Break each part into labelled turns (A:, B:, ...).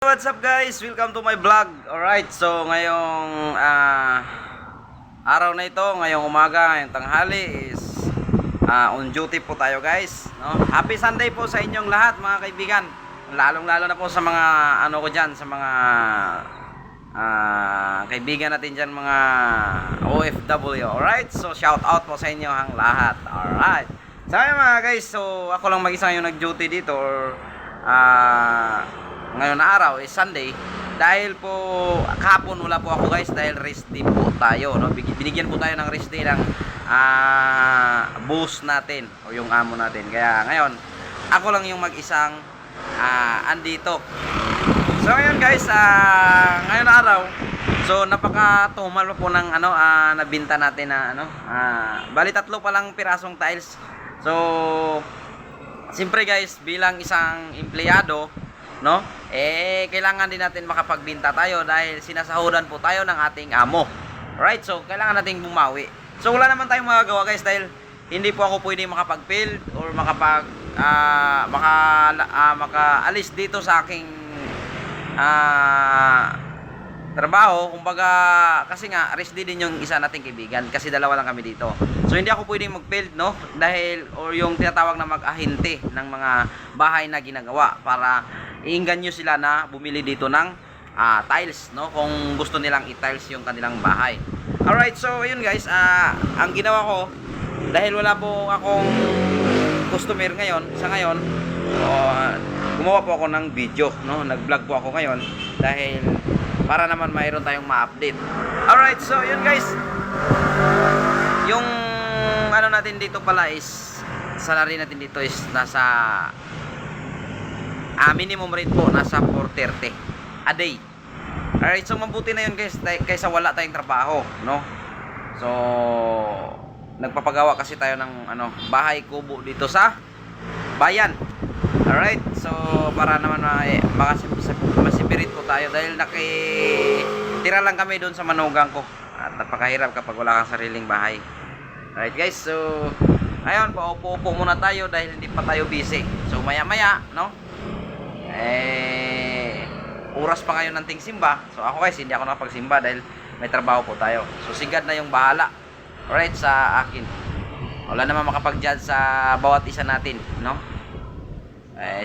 A: What's up guys? Welcome to my vlog. Alright, so ngayong araw na ito, ngayong umaga, ngayong tanghali is on duty po tayo guys, no? Happy Sunday po sa inyong lahat mga kaibigan. Lalong lalo na po sa mga ano ko dyan, sa mga kaibigan natin dyan, mga OFW. Alright, so shout out po sa inyo ang lahat. Alright, so mga guys, so ako lang mag-isa yung nag-duty dito or ngayon na araw is Sunday dahil po kahapon wala po ako guys dahil rest day po tayo, no? Binigyan po tayo ng rest day ng boss natin o yung amo natin, kaya ngayon ako lang yung mag-isang andito. So ngayon guys, ngayon na araw, so napakatumal po ng nabinta natin na bali 3 pa lang pirasong tiles. So siyempre guys, bilang isang empleyado, no, kailangan din natin makapagbenta tayo dahil sinasahuran po tayo ng ating amo. Right? So kailangan nating bumawi. So wala naman tayong magagawa guys dahil hindi po ako pwedeng makapag-field or makaalis dito sa aking trabaho. Kumbaga kasi nga rest day din yung isa nating kaibigan kasi dalawa lang kami dito. So hindi ako pwedeng mag-field, no, dahil or yung tinatawag na mag-ahente ng mga bahay na ginagawa para iinganyo sila na bumili dito ng tiles, no, kung gusto nilang i-tiles yung kanilang bahay. Alright, so yun guys, ang ginawa ko dahil wala po akong customer ngayon, sa ngayon, gumawa po ako ng video, no, nag-vlog po ako ngayon dahil para naman mayroon tayong ma-update. Alright, so yun guys, yung ano natin dito pala is salary natin dito is nasa minimum rate po nasa 430 a day. Alright, so mabuti na yun guys kaysa wala tayong trabaho, no. So nagpapagawa kasi tayo ng bahay kubo dito sa bayan. Alright, so para naman masipirit po tayo dahil nakitira lang kami doon sa manugang ko at napakahirap kapag wala kang sariling bahay. Alright guys, so ngayon paupo-upo muna tayo dahil hindi pa tayo busy. So maya maya, no, oras pa ngayon ng tingsimba. So ako guys, hindi ako nakapagsimba dahil may trabaho po tayo. So sigad na yung bahala, alright, sa akin. Wala naman makapag-judge sa bawat isa natin, no.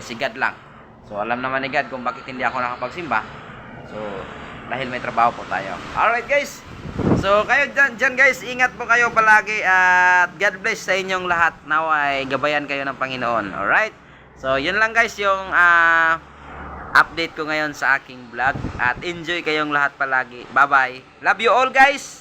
A: Sigad lang. So alam naman ni God kung bakit hindi ako nakapagsimba. So dahil may trabaho po tayo. Alright guys, so kayo dyan guys, ingat po kayo palagi at God bless sa inyong lahat. Naway gabayan kayo ng Panginoon. Alright, so yun lang guys yung update ko ngayon sa aking vlog at enjoy kayong lahat palagi. Bye bye, love you all guys.